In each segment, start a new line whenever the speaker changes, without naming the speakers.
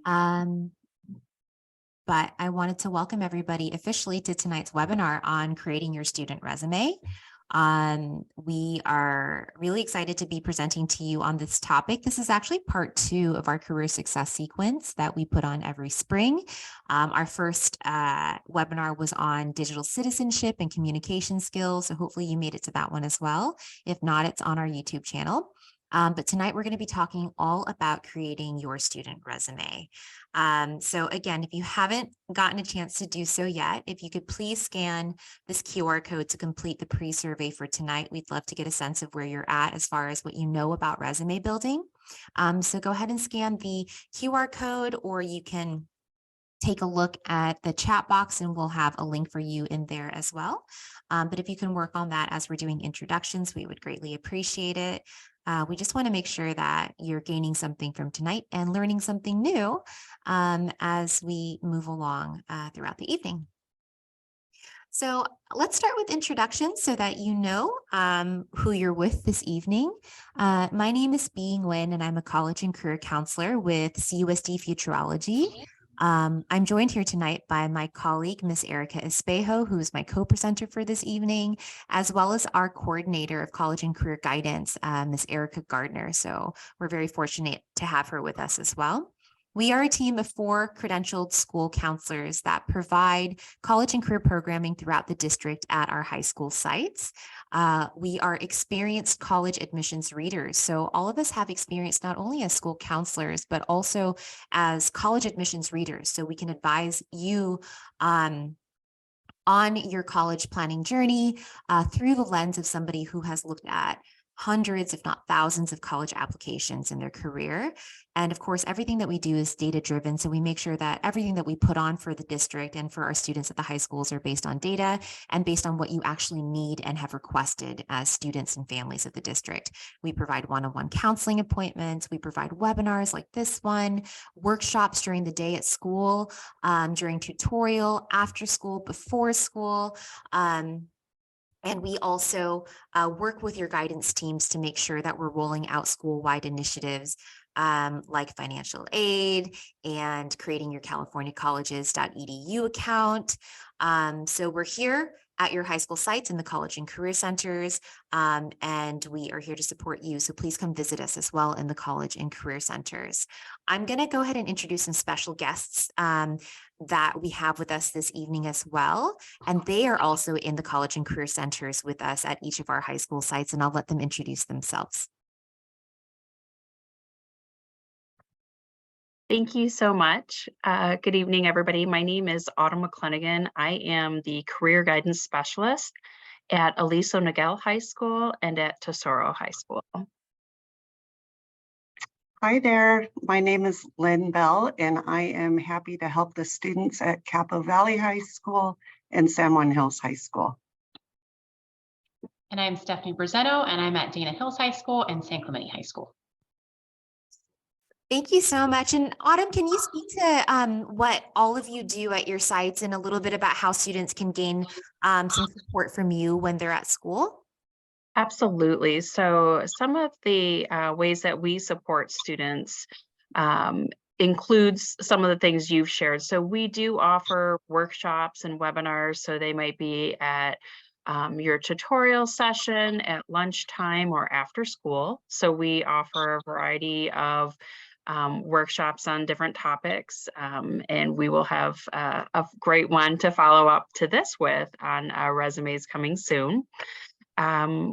Um, but I wanted to welcome everybody officially to tonight's webinar on creating your student resume. We are really excited to be presenting to you on this topic. This is actually part 2 of our career success sequence that we put on every spring. Our first webinar was on digital citizenship and communication skills. So hopefully you made it to that one as well. If not, it's on our YouTube channel. But tonight we're going to be talking all about creating your student resume. So again, if you haven't gotten a chance to do so yet, if you could please scan this QR code to complete the pre-survey for tonight, we'd love to get a sense of where you're at as far as what you know about resume building. So go ahead and scan the QR code, or you can take a look at the chat box and we'll have a link for you in there as well. But if you can work on that as we're doing introductions, we would greatly appreciate it. We just want to make sure that you're gaining something from tonight and learning something new as we move along throughout the evening. So let's start with introductions so that you know who you're with this evening. My name is Bing Nguyen, and I'm a college and career counselor with CUSD-Futureology. I'm joined here tonight by my colleague, Ms. Erica Espejo, who is my co-presenter for this evening, as well as our coordinator of college and career guidance, Ms. Erica Gardner. So we're very fortunate to have her with us as well. We are a team of 4 credentialed school counselors that provide college and career programming throughout the district at our high school sites. We are experienced college admissions readers. So all of us have experience not only as school counselors, but also as college admissions readers. So we can advise you on your college planning journey through the lens of somebody who has looked at hundreds, if not thousands, of college applications in their career. And of course, everything that we do is data driven. So we make sure that everything that we put on for the district and for our students at the high schools are based on data and based on what you actually need and have requested as students and families of the district. We provide one-on-one counseling appointments. We provide webinars like this one, workshops during the day at school, during tutorial, after school, before school. And we also work with your guidance teams to make sure that we're rolling out school-wide initiatives like financial aid and creating your californiacolleges.edu account. So we're here at your high school sites in the college and career centers, and we are here to support you. So please come visit us as well in the college and career centers. I'm going to go ahead and introduce some special guests that we have with us this evening as well. And they are also in the college and career centers with us at each of our high school sites, and I'll let them introduce themselves.
Thank you so much. Good evening, everybody. My name is Autumn McClanagan. I am the Career Guidance Specialist at Aliso Niguel High School and at Tesoro High School.
Hi there, my name is Lynn Bell, and I am happy to help the students at Capo Valley High School and San Juan Hills High School.
And I'm Stephanie Brazetto, and I'm at Dana Hills High School and San Clemente High School.
Thank you so much. And Autumn, can you speak to what all of you do at your sites and a little bit about how students can gain some support from you when they're at school?
Absolutely. So some of the ways that we support students includes some of the things you've shared. So we do offer workshops and webinars. So they might be at your tutorial session at lunchtime or after school. So we offer a variety of workshops on different topics, and we will have a great one to follow up to this with on resumes coming soon.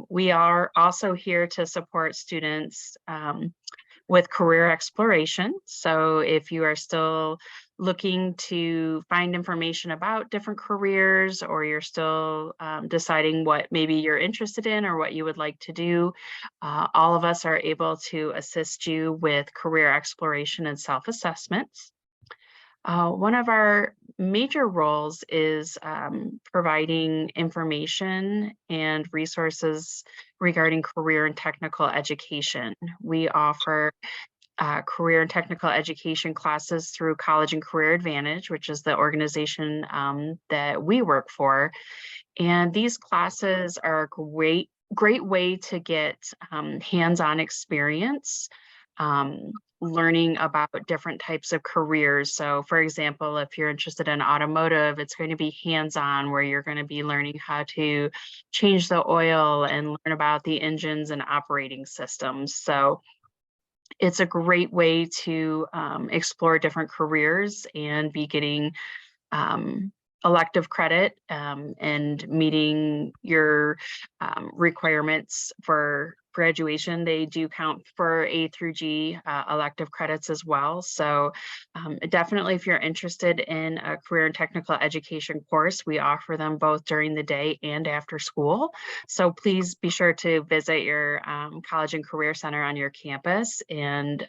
We are also here to support students with career exploration. So if you are still looking to find information about different careers, or you're still deciding what maybe you're interested in or what you would like to do, all of us are able to assist you with career exploration and self-assessments. One of our major roles is providing information and resources regarding career and technical education. We offer career and technical education classes through College and Career Advantage, which is the organization that we work for. And these classes are a great way to get hands-on experience learning about different types of careers. So for example, if you're interested in automotive, it's going to be hands-on, where you're going to be learning how to change the oil and learn about the engines and operating systems. So it's a great way to explore different careers and be getting elective credit and meeting your requirements for graduation. They do count for A through G elective credits as well. So definitely, if you're interested in a career and technical education course, we offer them both during the day and after school. So please be sure to visit your college and career center on your campus, and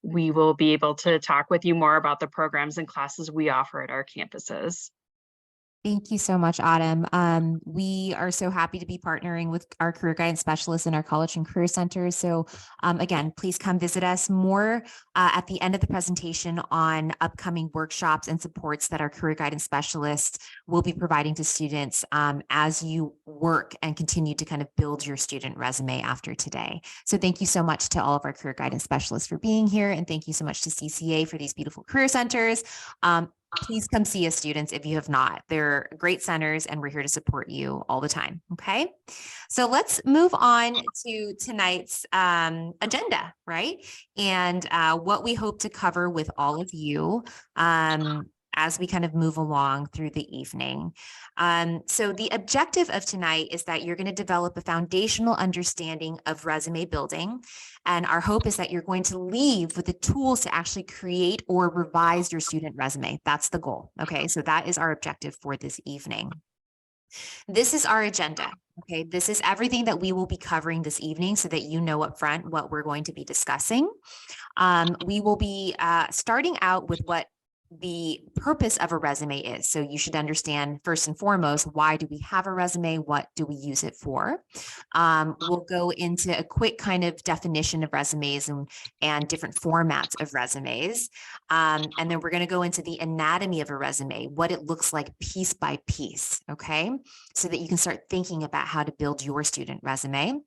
we will be able to talk with you more about the programs and classes we offer at our campuses.
Thank you so much, Autumn. We are so happy to be partnering with our career guidance specialists in our college and career centers. So again, please come visit us more at the end of the presentation on upcoming workshops and supports that our career guidance specialists will be providing to students as you work and continue to kind of build your student resume after today. So thank you so much to all of our career guidance specialists for being here. And thank you so much to CCA for these beautiful career centers. Please come see us, students, if you have not. They're great centers, and we're here to support you all the time. Okay, so let's move on to tonight's agenda, right? And what we hope to cover with all of you as we kind of move along through the evening. So the objective of tonight is that you're going to develop a foundational understanding of resume building. And our hope is that you're going to leave with the tools to actually create or revise your student resume. That's the goal. Okay, so that is our objective for this evening. This is our agenda. Okay, this is everything that we will be covering this evening so that you know up front what we're going to be discussing. We will be starting out with what the purpose of a resume is. So you should understand first and foremost, why do we have a resume? What do we use it for? We'll go into a quick kind of definition of resumes and different formats of resumes. And then we're going to go into the anatomy of a resume, what it looks like piece by piece, okay? So that you can start thinking about how to build your student resume.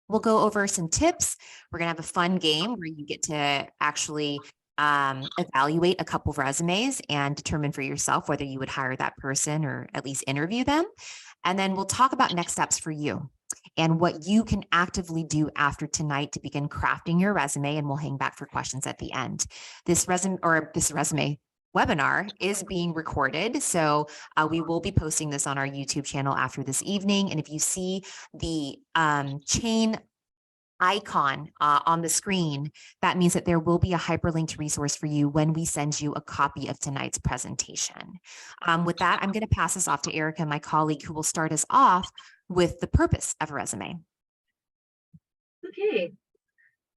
We'll go over some tips. We're going to have a fun game where you get to actually evaluate a couple of resumes and determine for yourself whether you would hire that person or at least interview them. And then we'll talk about next steps for you and what you can actively do after tonight to begin crafting your resume. And we'll hang back for questions at the end. This resume webinar is being recorded. So we will be posting this on our YouTube channel after this evening. And if you see the chain icon on the screen, that means that there will be a hyperlinked resource for you when we send you a copy of tonight's presentation. With that, I'm going to pass this off to Erica, my colleague, who will start us off with the purpose of a resume.
Okay.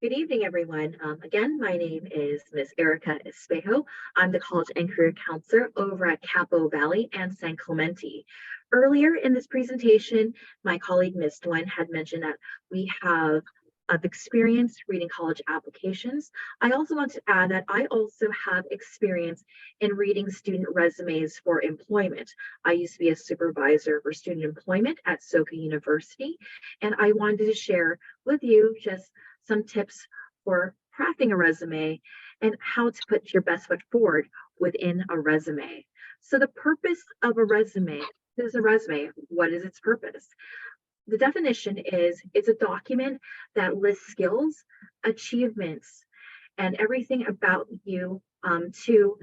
Good evening, everyone. Again, my name is Ms. Erica Espejo. I'm the College and Career Counselor over at Capo Valley and San Clemente. Earlier in this presentation, my colleague, Ms. Dwayne, had mentioned that we have experience reading college applications. I also want to add that I also have experience in reading student resumes for employment. I used to be a supervisor for student employment at Soka University, and I wanted to share with you just some tips for crafting a resume and how to put your best foot forward within a resume. So the purpose of a resume is a resume. What is its purpose? The definition is it's a document that lists skills, achievements, and everything about you to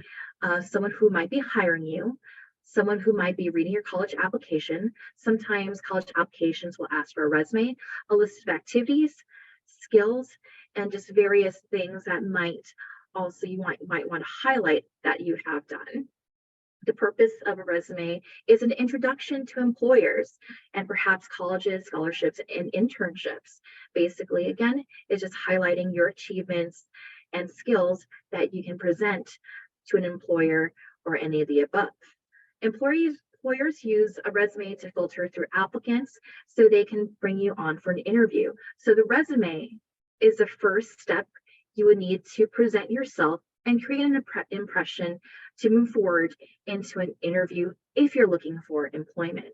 someone who might be hiring you, someone who might be reading your college application. Sometimes college applications will ask for a resume, a list of activities, skills, and just various things that might also you might want to highlight that you have done. The purpose of a resume is an introduction to employers and perhaps colleges, scholarships, and internships. Basically, again, it's just highlighting your achievements and skills that you can present to an employer or any of the above. Employers use a resume to filter through applicants so they can bring you on for an interview. So the resume is the first step you would need to present yourself and create an impression to move forward into an interview if you're looking for employment.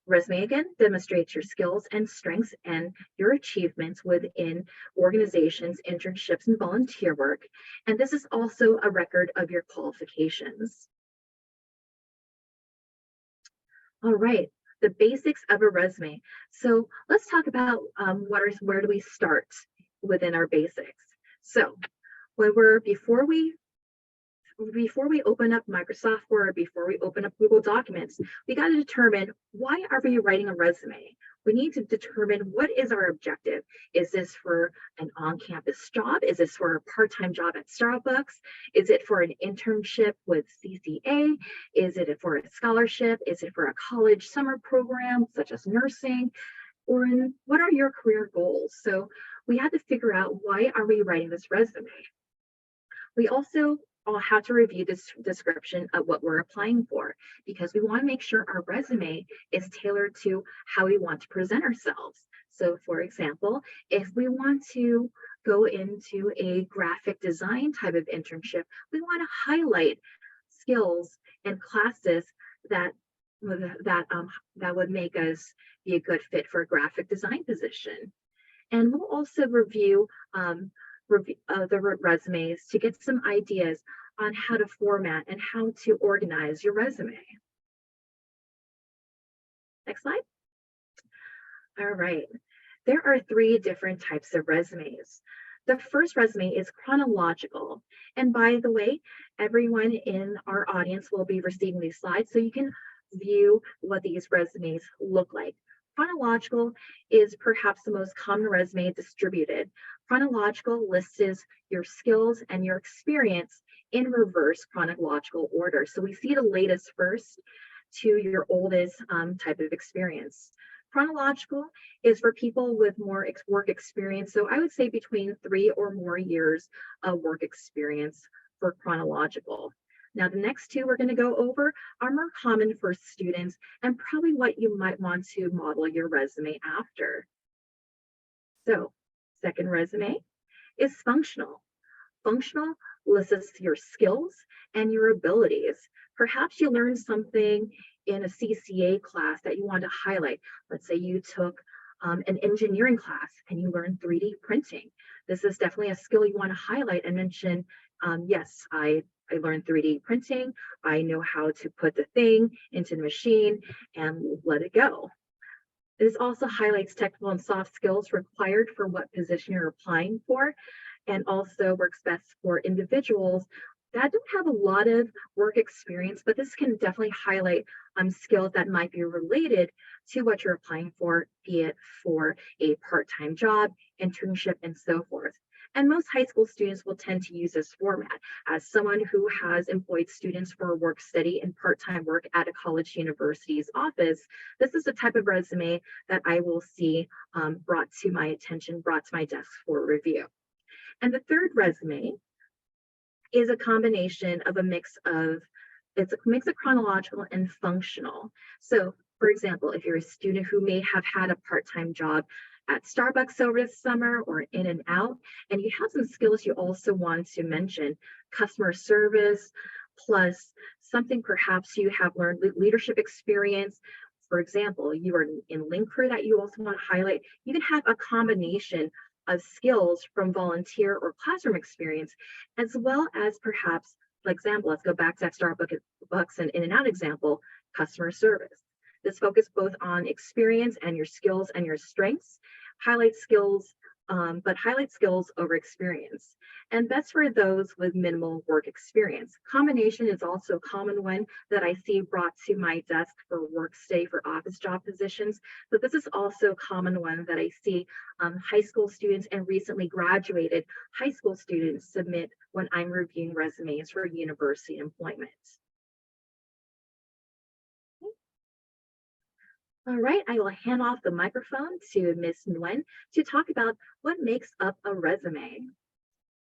Resume again demonstrates your skills and strengths and your achievements within organizations, internships, and volunteer work. And this is also a record of your qualifications. All right, the basics of a resume. So let's talk about where do we start within our basics. So before we open up Microsoft Word, before we open up Google Documents, we got to determine, why are we writing a resume? We need to determine, what is our objective? Is this for an on-campus job? Is this for a part-time job at Starbucks? Is it for an internship with CCA? Is it for a scholarship? Is it for a college summer program such as nursing? Or what are your career goals? So we had to figure out, why are we writing this resume? We also all have to review this description of what we're applying for, because we want to make sure our resume is tailored to how we want to present ourselves. So for example, if we want to go into a graphic design type of internship, we want to highlight skills and classes that would make us be a good fit for a graphic design position. And we'll also review the resumes to get some ideas on how to format and how to organize your resume. Next slide. All right, there are 3 different types of resumes. The first resume is chronological. And by the way, everyone in our audience will be receiving these slides, so you can view what these resumes look like. Chronological is perhaps the most common resume distributed. Chronological lists your skills and your experience in reverse chronological order. So we see the latest first to your oldest type of experience. Chronological is for people with more work experience. So I would say between 3 or more years of work experience for chronological. Now, the next 2 we're going to go over are more common for students, and probably what you might want to model your resume after. So, second resume is functional. Functional lists your skills and your abilities. Perhaps you learned something in a CCA class that you want to highlight. Let's say you took an engineering class and you learned 3D printing. This is definitely a skill you want to highlight and mention, yes, I learned 3D printing. I know how to put the thing into the machine and let it go. This also highlights technical and soft skills required for what position you're applying for, and also works best for individuals that don't have a lot of work experience, but this can definitely highlight skills that might be related to what you're applying for, be it for a part-time job, internship, and so forth. And most high school students will tend to use this format. As someone who has employed students for work study and part-time work at a college university's office, this is the type of resume that I will see brought to my attention, brought to my desk for review. And the third resume is a combination of it's a mix of chronological and functional. So for example, if you're a student who may have had a part-time job at Starbucks over the summer or in and out, and you have some skills you also want to mention, customer service, plus something perhaps you have learned leadership experience. For example, you are in link crew that you also want to highlight. You can have a combination of skills from volunteer or classroom experience, as well as perhaps, for example, let's go back to that Starbucks and in and out example, customer service. This focus both on experience and your skills and your strengths, highlight skills over experience. And best for those with minimal work experience. Combination is also a common one that I see brought to my desk for work stay for office job positions. But this is also a common one that I see high school students and recently graduated high school students submit when I'm reviewing resumes for university employment. All right, I will hand off the microphone to Ms. Nguyen to talk about what makes up a resume.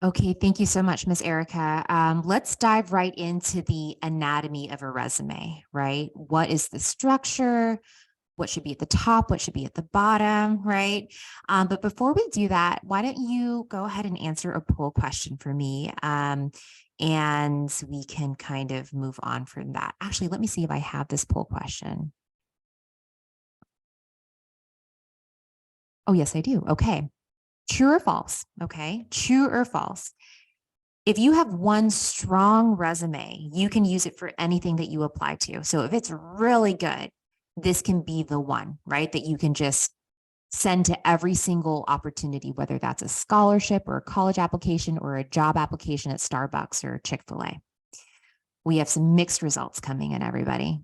Okay, thank you so much, Ms. Erica. Let's dive right into the anatomy of a resume, right? What is the structure? What should be at the top? What should be at the bottom, right? But before we do that, why don't you go ahead and answer a poll question for me? And we can kind of move on from that. Actually, let me see if I have this poll question. Oh, yes, I do. Okay. True or false? Okay. True or false? If you have one strong resume, you can use it for anything that you apply to. So if it's really good, this can be the one, right? That you can just send to every single opportunity, whether that's a scholarship or a college application or a job application at Starbucks or Chick-fil-A. We have some mixed results coming in, everybody.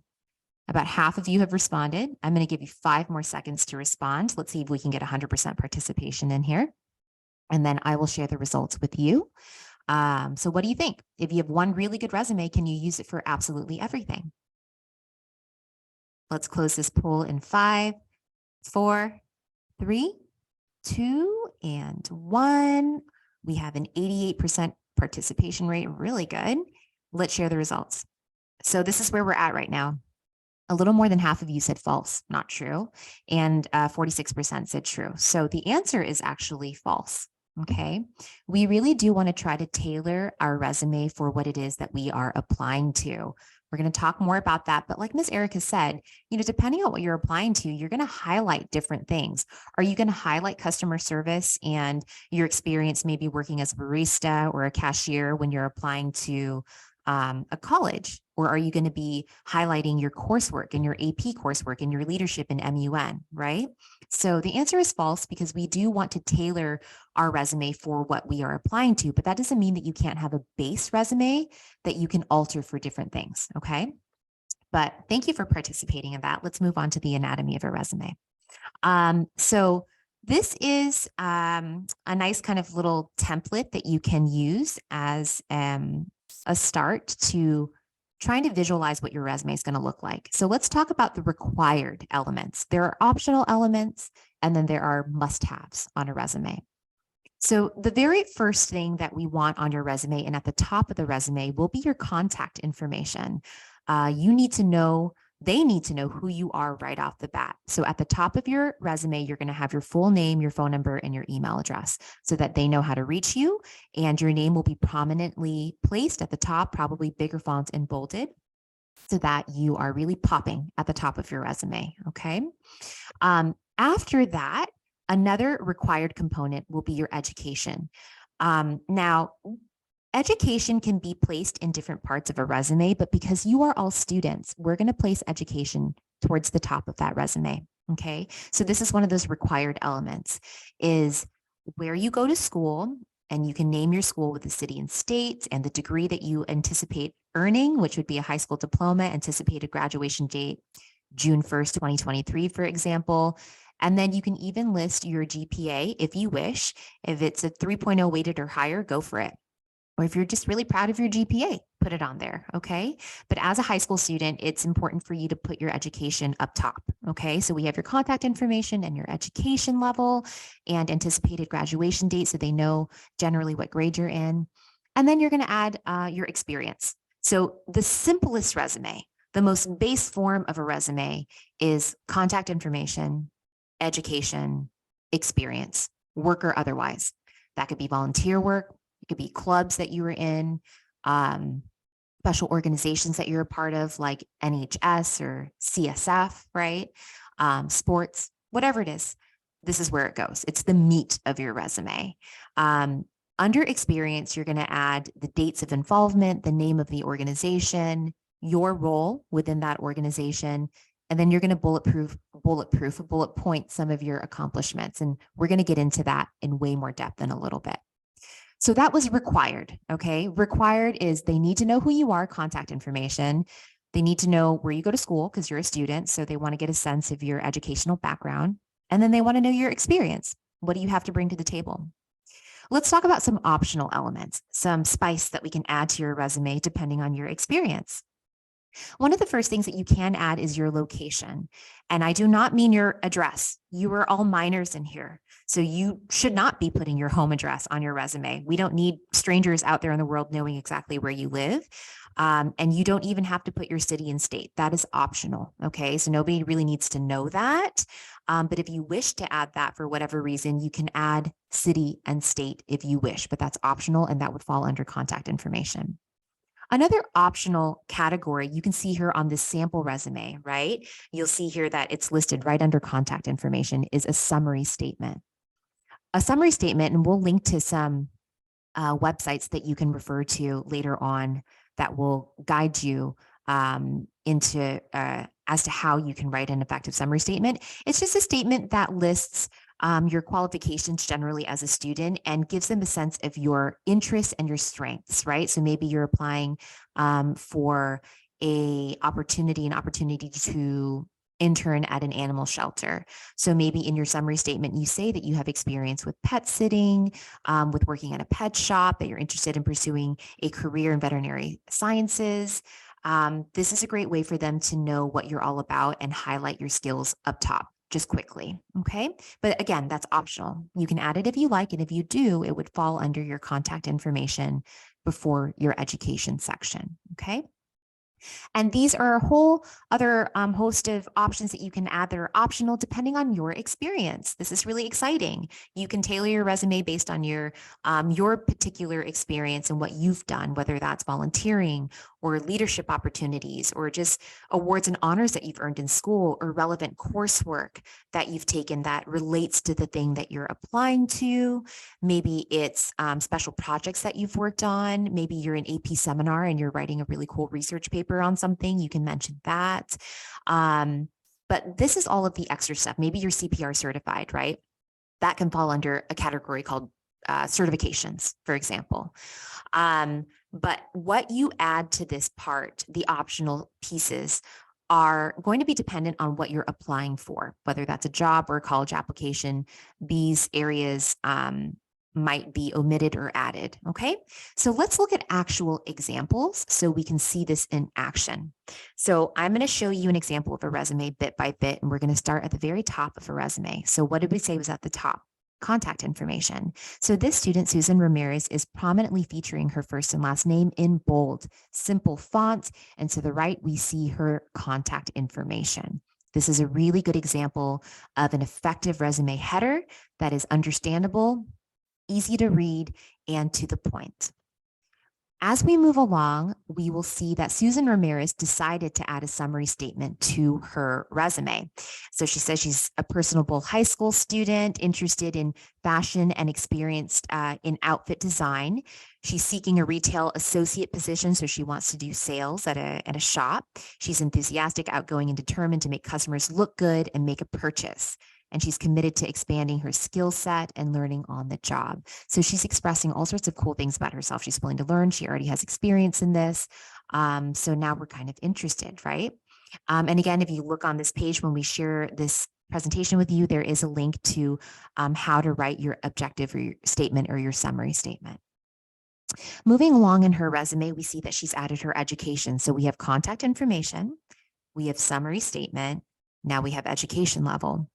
About half of you have responded. I'm going to give you 5 more seconds to respond. Let's see if we can get 100% participation in here. And then I will share the results with you. So what do you think? If you have one really good resume, can you use it for absolutely everything? Let's close this poll in 5, 4, 3, 2, and 1. We have an 88% participation rate, really good. Let's share the results. So this is where we're at right now. A little more than half of you said false, not true, and 46% said true. So the answer is actually false. Okay, we really do want to try to tailor our resume for what it is that we are applying to. We're going to talk more about that, but like Ms. Erica said, depending on what you're applying to, you're going to highlight different things. Are you going to highlight customer service and your experience maybe working as a barista or a cashier when you're applying to a college? Or are you going to be highlighting your coursework and your AP coursework and your leadership in MUN, right? So the answer is false because we do want to tailor our resume for what we are applying to, but that doesn't mean that you can't have a base resume that you can alter for different things, okay? But thank you for participating in that. Let's move on to the anatomy of a resume. So this is a nice kind of little template that you can use as a start to trying to visualize what your resume is going to look like. So let's talk about the required elements. There are optional elements, and then there are must-haves on a resume. So the very first thing that we want on your resume and at the top of the resume will be your contact information. You need to know, they need to know who you are right off the bat. So at the top of your resume, you're going to have your full name, your phone number, and your email address so that they know how to reach you. And your name will be prominently placed at the top, probably bigger fonts and bolded, so that you are really popping at the top of your resume. Okay. After that, another required component will be your education. Now, education can be placed in different parts of a resume, but because you are all students, we're going to place education towards the top of that resume. Okay, so this is one of those required elements, is where you go to school, and you can name your school with the city and state and the degree that you anticipate earning, which would be a high school diploma, anticipated graduation date, June 1st, 2023, for example. And then you can even list your GPA if you wish. If it's a 3.0 weighted or higher, go for it. Or if you're just really proud of your GPA, put it on there, okay? But as a high school student, it's important for you to put your education up top, okay? So we have your contact information and your education level and anticipated graduation date so they know generally what grade you're in. And then you're gonna add your experience. So the simplest resume, the most base form of a resume is contact information, education, experience, work or otherwise. That could be volunteer work. It could be clubs that you were in, special organizations that you're a part of, like NHS or CSF, right? Sports, whatever it is, this is where it goes. It's the meat of your resume. Under experience, you're going to add the dates of involvement, the name of the organization, your role within that organization, and then you're going to bullet point some of your accomplishments. And we're going to get into that in way more depth in a little bit. So that was required, okay? Required is they need to know who you are, contact information. They need to know where you go to school because you're a student, so they want to get a sense of your educational background. And then they want to know your experience. What do you have to bring to the table? Let's talk about some optional elements, some spice that we can add to your resume depending on your experience. One of the first things that you can add is your location. And I do not mean your address. You are all minors in here. So you should not be putting your home address on your resume. We don't need strangers out there in the world knowing exactly where you live. And you don't even have to put your city and state. That is optional. Okay. So nobody really needs to know that. But if you wish to add that for whatever reason, you can add city and state if you wish, but that's optional and that would fall under contact information. Another optional category, you can see here on this sample resume, right? You'll see here that it's listed right under contact information, is a summary statement. A summary statement, and we'll link to some websites that you can refer to later on that will guide you into as to how you can write an effective summary statement. It's just a statement that lists your qualifications generally as a student and gives them a sense of your interests and your strengths, right? So maybe you're applying for an opportunity to intern at an animal shelter. So maybe in your summary statement, you say that you have experience with pet sitting, with working at a pet shop, that you're interested in pursuing a career in veterinary sciences. This is a great way for them to know what you're all about and highlight your skills up top just quickly. Okay. But again, that's optional. You can add it if you like. And if you do, it would fall under your contact information before your education section. Okay. And these are a whole other host of options that you can add that are optional depending on your experience. This is really exciting. You can tailor your resume based on your particular experience and what you've done, whether that's volunteering or leadership opportunities or just awards and honors that you've earned in school or relevant coursework that you've taken that relates to the thing that you're applying to. Maybe it's special projects that you've worked on. Maybe you're in AP seminar and you're writing a really cool research paper on something. You can mention that. But this is all of the extra stuff. Maybe you're CPR certified, right? That can fall under a category called certifications, for example. But what you add to this part, the optional pieces, are going to be dependent on what you're applying for, whether that's a job or a college application. These areas might be omitted or added. Okay, so let's look at actual examples so we can see this in action. So I'm going to show you an example of a resume bit by bit, and we're going to start at the very top of a resume. So what did we say was at the top? Contact information. So this student, Susan Ramirez, is prominently featuring her first and last name in bold, simple font. And to the right, we see her contact information. This is a really good example of an effective resume header that is understandable, easy to read, and to the point. As we move along, we will see that Susan Ramirez decided to add a summary statement to her resume. So she says she's a personable high school student interested in fashion and experienced in outfit design. She's seeking a retail associate position, so she wants to do sales at a shop. She's enthusiastic, outgoing, and determined to make customers look good and make a purchase. And she's committed to expanding her skill set and learning on the job. So she's expressing all sorts of cool things about herself. She's willing to learn. She already has experience in this. So now we're kind of interested, right? And again, if you look on this page, when we share this presentation with you, there is a link to how to write your objective or your statement or your summary statement. Moving along in her resume, we see that she's added her education. So we have contact information, we have summary statement, now we have education level.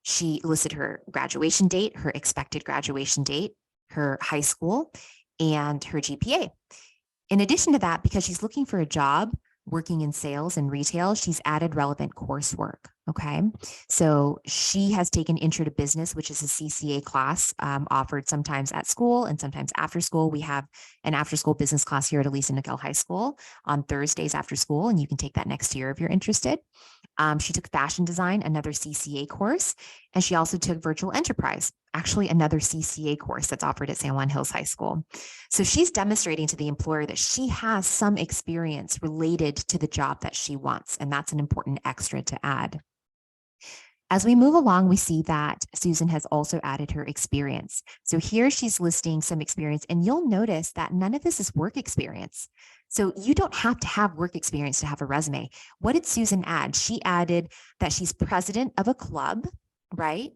She listed her graduation date, her expected graduation date, her high school, and her GPA. In addition to that, because she's looking for a job working in sales and retail, she's added relevant coursework. Okay, so she has taken Intro to Business, which is a CCA class offered sometimes at school and sometimes after school. We have an after-school business class here at Elisa Nickel High School on Thursdays after school, and you can take that next year if you're interested. She took fashion design, another CCA course, and she also took virtual enterprise, actually another CCA course that's offered at San Juan Hills High School. So she's demonstrating to the employer that she has some experience related to the job that she wants, and that's an important extra to add. As we move along, we see that Susan has also added her experience. So here she's listing some experience, and you'll notice that none of this is work experience. So you don't have to have work experience to have a resume. What did Susan add? She added that she's president of a club, right?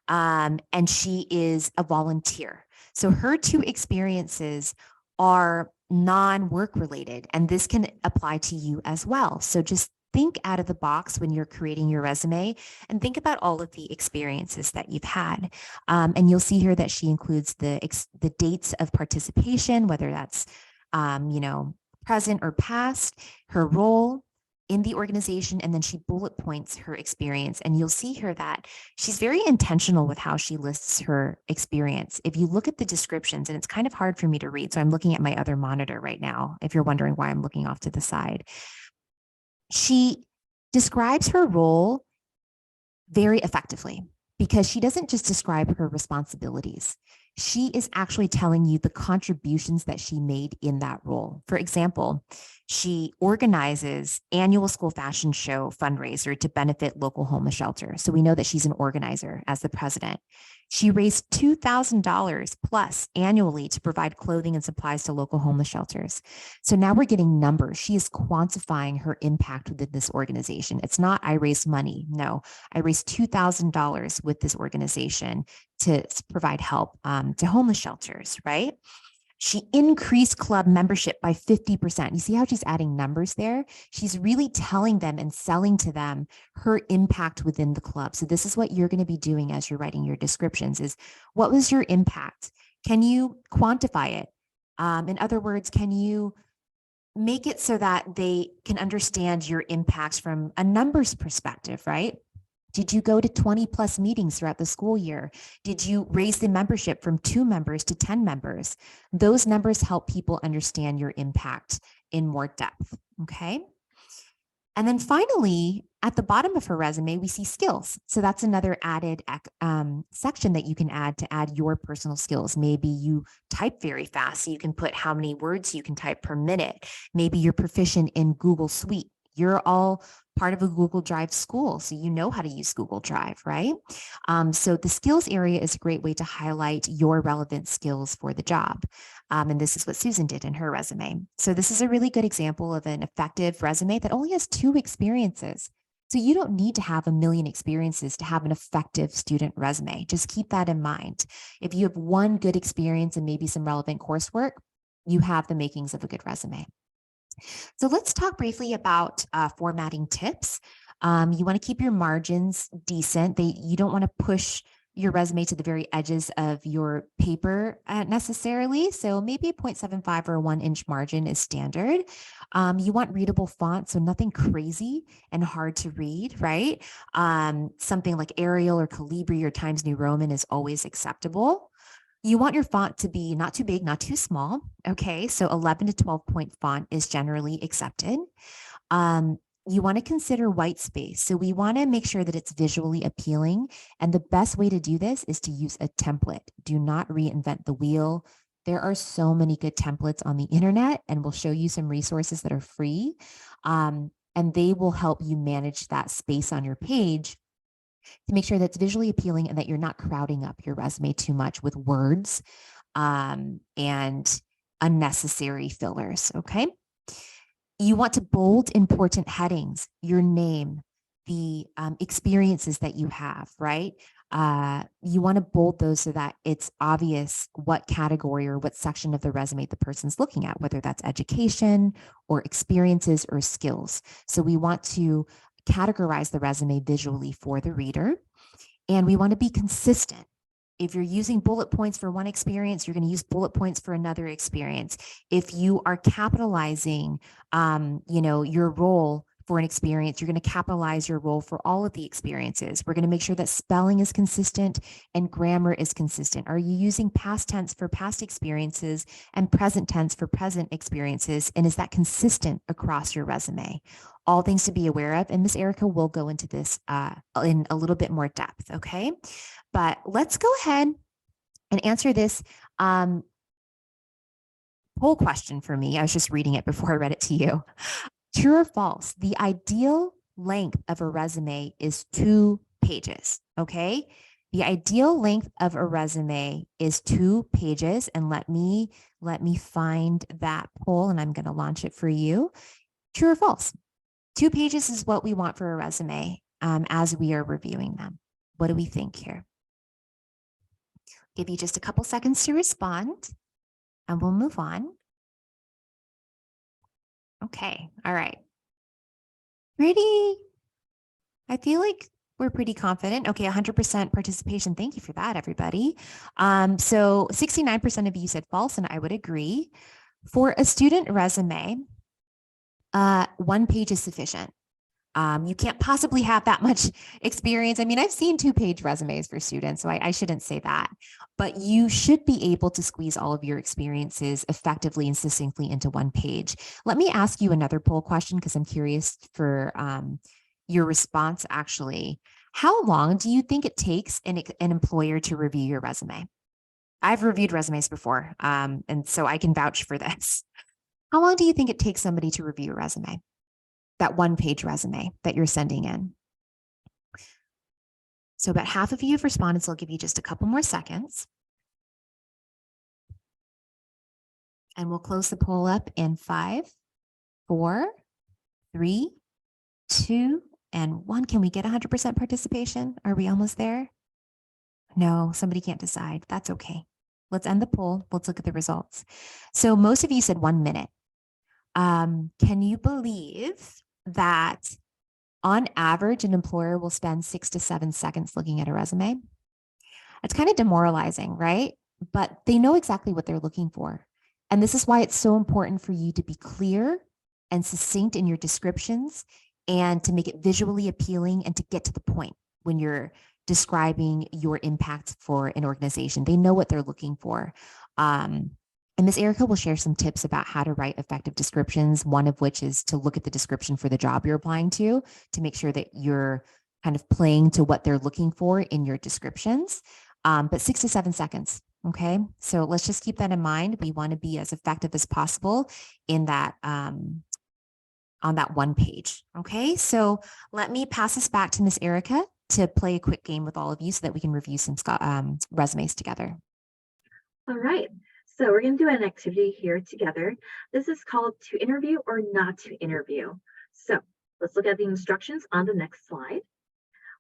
And she is a volunteer. So her two experiences are non-work related, and this can apply to you as well. So just think out of the box when you're creating your resume and think about all of the experiences that you've had. And you'll see here that she includes the dates of participation, whether that's, present or past, her role, in the organization, and then she bullet points her experience. And you'll see here that she's very intentional with how she lists her experience. If you look at the descriptions, and it's kind of hard for me to read, so I'm looking at my other monitor right now, if you're wondering why I'm looking off to the side. She describes her role very effectively because she doesn't just describe her responsibilities. She is actually telling you the contributions that she made in that role. For example, she organizes annual school fashion show fundraiser to benefit local homeless shelters. So we know that she's an organizer as the president. She raised $2,000 plus annually to provide clothing and supplies to local homeless shelters. So now we're getting numbers. She is quantifying her impact within this organization. It's not, I raised money. No, I raised $2,000 with this organization to provide help to homeless shelters, right? She increased club membership by 50%. You see how she's adding numbers there? She's really telling them and selling to them her impact within the club. So this is what you're going to be doing as you're writing your descriptions is, what was your impact? Can you quantify it? In other words, can you make it so that they can understand your impacts from a numbers perspective, right? Did you go to 20 plus meetings throughout the school year? Did you raise the membership from 2 members to 10 members? Those numbers help people understand your impact in more depth, okay? And then finally, at the bottom of her resume, we see skills. So that's another added section that you can add to add your personal skills. Maybe you type very fast, so you can put how many words you can type per minute. Maybe you're proficient in Google Suite. You're all part of a Google Drive school, so you know how to use Google Drive, right? So the skills area is a great way to highlight your relevant skills for the job. And this is what Susan did in her resume. So this is a really good example of an effective resume that only has 2 experiences. So you don't need to have a million experiences to have an effective student resume. Just keep that in mind. If you have 1 good experience and maybe some relevant coursework, you have the makings of a good resume. So let's talk briefly about formatting tips. You want to keep your margins decent. You don't want to push your resume to the very edges of your paper necessarily. So maybe a 0.75 or a 1-inch margin is standard. You want readable font, so nothing crazy and hard to read, right? Something like Arial or Calibri or Times New Roman is always acceptable. You want your font to be not too big, not too small. Okay, so 11 to 12 point font is generally accepted. You want to consider white space. So we want to make sure that it's visually appealing. And the best way to do this is to use a template. Do not reinvent the wheel. There are so many good templates on the internet, and we'll show you some resources that are free. And they will help you manage that space on your page to make sure that's visually appealing and that you're not crowding up your resume too much with words and unnecessary fillers, okay? You want to bold important headings, your name, the experiences that you have, right? You want to bold those so that it's obvious what category or what section of the resume the person's looking at, whether that's education or experiences or skills. So we want to categorize the resume visually for the reader, and we want to be consistent. If you're using bullet points for one experience, you're going to use bullet points for another experience. If you are capitalizing, your role for an experience, you're going to capitalize your role for all of the experiences. We're going to make sure that spelling is consistent and grammar is consistent. Are you using past tense for past experiences and present tense for present experiences? And is that consistent across your resume? All things to be aware of. And Ms. Erica will go into this in a little bit more depth, okay? But let's go ahead and answer this poll question for me. I was just reading it before I read it to you. True or false? The ideal length of a resume is 2 pages, okay? The ideal length of a resume is 2 pages. And let me find that poll, and I'm going to launch it for you. True or false? 2 pages is what we want for a resume as we are reviewing them. What do we think here? Give you just a couple seconds to respond, and we'll move on. Okay, all right. I feel like we're pretty confident. Okay, 100% participation. Thank you for that, everybody. So 69% of you said false, and I would agree. For a student resume, 1 page is sufficient. You can't possibly have that much experience. I mean, I've seen 2-page resumes for students, so I shouldn't say that, but you should be able to squeeze all of your experiences effectively and succinctly into 1 page. Let me ask you another poll question because I'm curious for your response actually. How long do you think it takes an employer to review your resume? I've reviewed resumes before, and so I can vouch for this. How long do you think it takes somebody to review a resume? That 1-page resume that you're sending in. So about half of you have responded, so I'll give you just a couple more seconds. And we'll close the poll up in 5, 4, 3, 2, and 1. Can we get 100% participation? Are we almost there? No, somebody can't decide. That's okay. Let's end the poll. Let's look at the results. So most of you said 1 minute. Can you believe that on average, an employer will spend 6 to 7 seconds looking at a resume? It's kind of demoralizing, right? But they know exactly what they're looking for. And this is why it's so important for you to be clear and succinct in your descriptions and to make it visually appealing and to get to the point when you're describing your impact for an organization. They know what they're looking for. And Ms. Erica will share some tips about how to write effective descriptions, one of which is to look at the description for the job you're applying to make sure that you're kind of playing to what they're looking for in your descriptions. But 6 to 7 seconds, okay? So let's just keep that in mind. We want to be as effective as possible in that on that 1 page, okay? So let me pass this back to Ms. Erica to play a quick game with all of you so that we can review some resumes together.
All right. So we're going to do an activity here together. This is called to interview or not to interview. So let's look at the instructions on the next slide.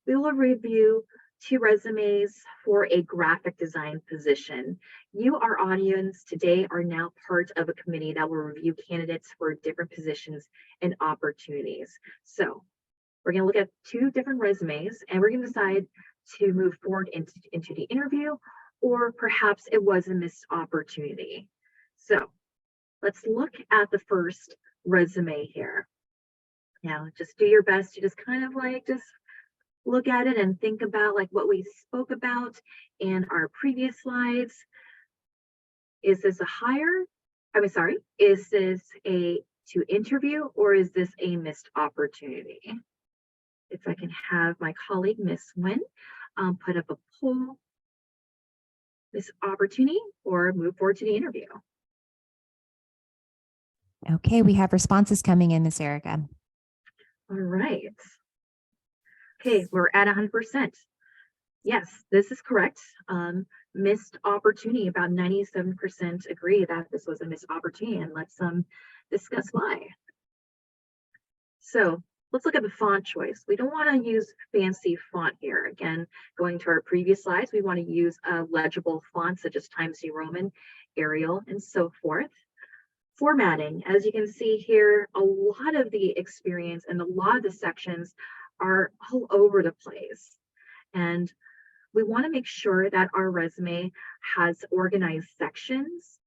We will review 2 resumes for a graphic design position. You, our audience today, are now part of a committee that will review candidates for different positions and opportunities. So we're going to look at 2 different resumes and we're going to decide to move forward into the interview, or perhaps it was a missed opportunity. So let's look at the first resume here. Now, just do your best to just kind of like just look at it and think about like what we spoke about in our previous slides. Is this a hire? Is this a to interview, or is this a missed opportunity? If I can have my colleague, Miss Nguyen, put up a poll. This opportunity or move forward to the interview.
Okay, we have responses coming in, Ms. Erica.
All right. Okay, we're at 100%. Yes, this is correct. Missed opportunity, about 97% agree that this was a missed opportunity, and let's discuss why. So let's look at the font choice. We don't want to use fancy font here. Again, going to our previous slides, we want to use legible fonts such as Times New Roman, Arial, and so forth. Formatting, as you can see here, a lot of the experience and a lot of the sections are all over the place. And we want to make sure that our resume has organized sections.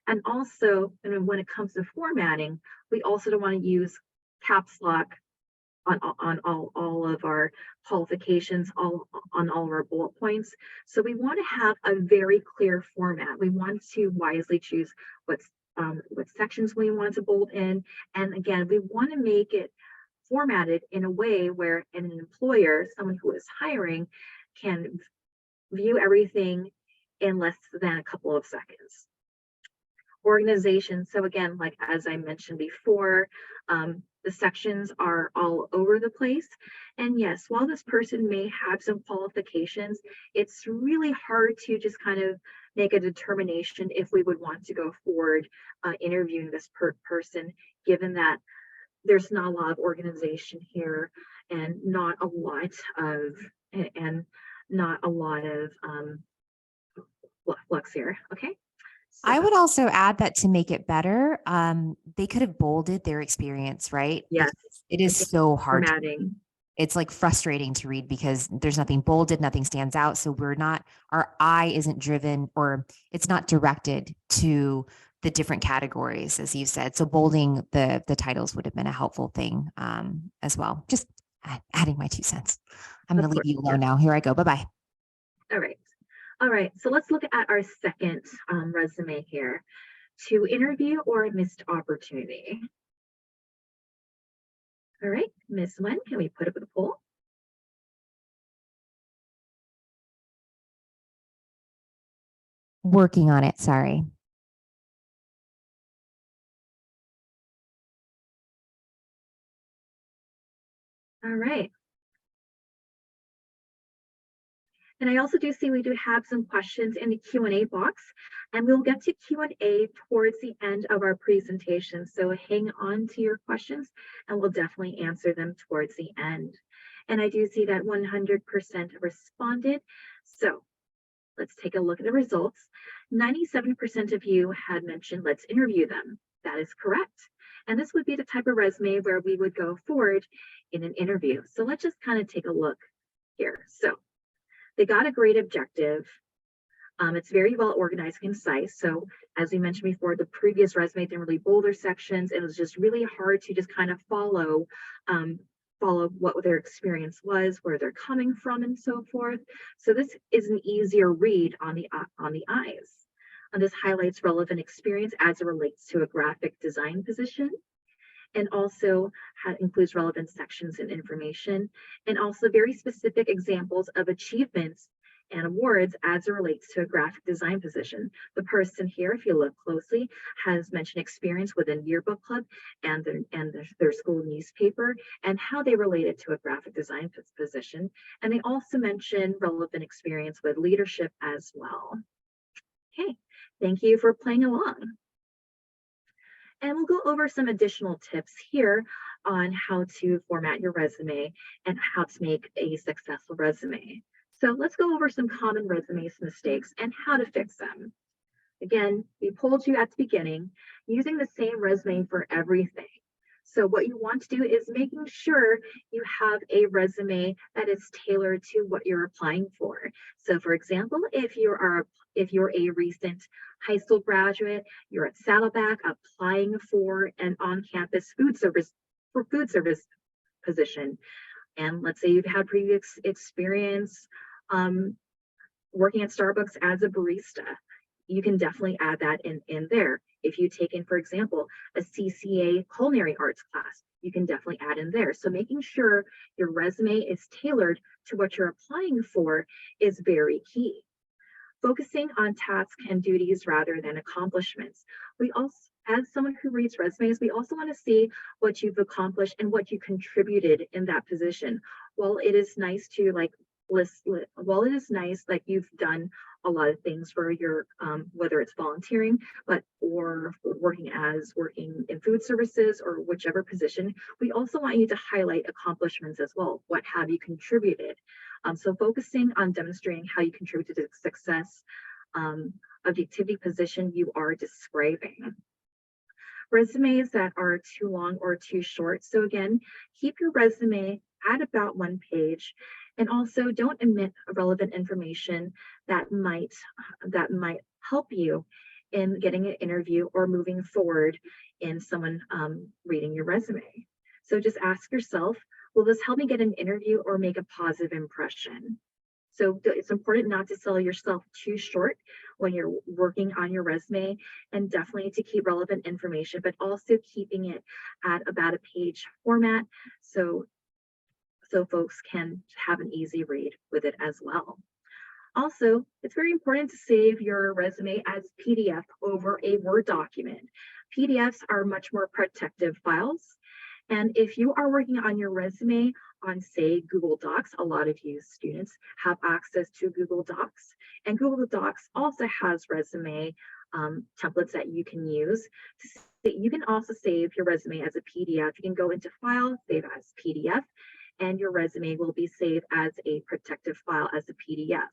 And also, when it comes to formatting, we also don't want to use caps lock on all of our qualifications, on all of our bullet points. So we want to have a very clear format. We want to wisely choose what sections we want to bold in. And again, we want to make it formatted in a way where an employer, someone who is hiring, can view everything in less than a couple of seconds. Organization. So again, like as I mentioned before, the sections are all over the place. And yes, while this person may have some qualifications, it's really hard to just kind of make a determination if we would want to go forward interviewing this person, given that there's not a lot of organization here and not a lot of flux here. Okay. So,
I would also add that to make it better, they could have bolded their experience, right?
yes,
It is so hard.
formatting.
It's like frustrating to read because there's nothing bolded, nothing stands out. So our eye isn't driven, or it's not directed to the different categories, as you said. So bolding the titles would have been a helpful thing as well. Just adding my 2 cents. I'm going
Of
to leave
course,
you alone now. Here I go. Bye-bye.
All right. All right. So let's look at our second resume here. To interview or a missed opportunity. All right, Miss Wen, can we put up the poll?
Working on it. Sorry.
All right. And I also do see we do have some questions in the Q&A box, and we'll get to Q&A towards the end of our presentation. So hang on to your questions and we'll definitely answer them towards the end. And I do see that 100% responded. So let's take a look at the results. 97% of you had mentioned let's interview them. That is correct. And this would be the type of resume where we would go forward in an interview. So let's just kind of take a look here. So they got a great objective. It's very well organized and concise. So as we mentioned before, the previous resume didn't really bolder sections. It was just really hard to just kind of follow what their experience was, where they're coming from, and so forth. So this is an easier read on the eyes. And this highlights relevant experience as it relates to a graphic design position, and also includes relevant sections and information, and also very specific examples of achievements and awards as it relates to a graphic design position. The person here, if you look closely, has mentioned experience within yearbook club and their school newspaper and how they related to a graphic design position. And they also mention relevant experience with leadership as well. Okay, thank you for playing along. And we'll go over some additional tips here on how to format your resume and how to make a successful resume. So let's go over some common resume mistakes and how to fix them. Again, we polled you at the beginning, using the same resume for everything. So what you want to do is making sure you have a resume that is tailored to what you're applying for. So for example, if you're a recent high school graduate, you're at Saddleback applying for an on-campus food service position. And let's say you've had previous experience working at Starbucks as a barista. You can definitely add that in there. If you take in, for example, a CCA culinary arts class, you can definitely add in there. So making sure your resume is tailored to what you're applying for is very key. Focusing on tasks and duties rather than accomplishments. We also, as someone who reads resumes, we also want to see what you've accomplished and what you contributed in that position. While it is nice to like you've done a lot of things for your whether it's volunteering or working in food services or whichever position, we also want you to highlight accomplishments as well. What have you contributed? So focusing on demonstrating how you contributed to the success of the activity position you are describing. Resumes that are too long or too short. So again, keep your resume at about 1 page, and also don't omit relevant information that might help you in getting an interview or moving forward in someone reading your resume. So just ask yourself, will this help me get an interview or make a positive impression? So it's important not to sell yourself too short when you're working on your resume, and definitely to keep relevant information, but also keeping it at about a page format so folks can have an easy read with it as well. Also, it's very important to save your resume as PDF over a Word document. PDFs are much more protective files. And if you are working on your resume on, say, Google Docs, a lot of you students have access to Google Docs. And Google Docs also has resume templates that you can use. You can also save your resume as a PDF. You can go into File, Save as PDF, and your resume will be saved as a protected file as a PDF.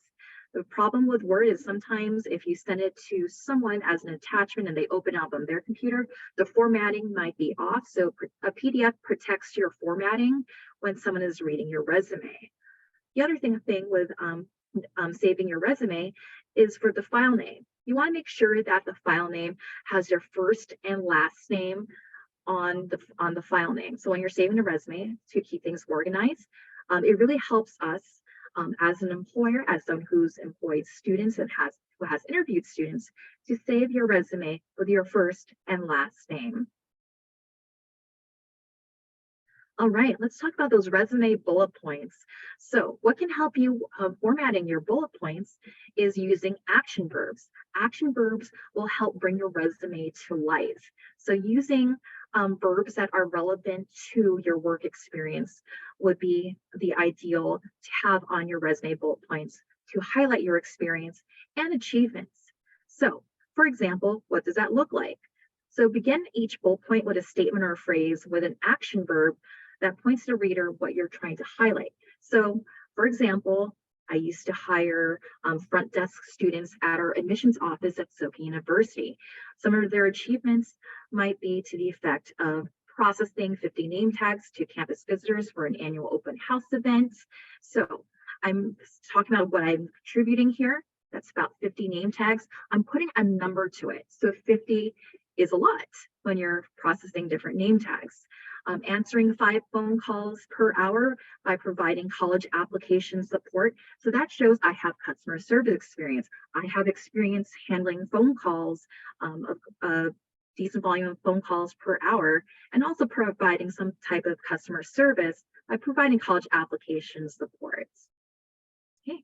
The problem with Word is sometimes if you send it to someone as an attachment and they open up on their computer, the formatting might be off. So a PDF protects your formatting when someone is reading your resume. The other thing with saving your resume is for the file name. You want to make sure that the file name has your first and last name on the file name. So when you're saving a resume, to keep things organized, it really helps us as an employer, as someone who's employed students and who has interviewed students, to save your resume with your first and last name. All right, let's talk about those resume bullet points. So what can help you formatting your bullet points is using action verbs. Action verbs will help bring your resume to life. So using verbs that are relevant to your work experience would be the ideal to have on your resume bullet points to highlight your experience and achievements. So, for example, what does that look like? So begin each bullet point with a statement or a phrase with an action verb that points to the reader what you're trying to highlight. So, for example, I used to hire front desk students at our admissions office at Soka University. Some of their achievements might be to the effect of processing 50 name tags to campus visitors for an annual open house event. So I'm talking about what I'm contributing here. That's about 50 name tags. I'm putting a number to it. So 50 is a lot when you're processing different name tags. Answering 5 phone calls per hour by providing college application support. So that shows I have customer service experience. I have experience handling phone calls, a decent volume of phone calls per hour, and also providing some type of customer service by providing college application support. Okay,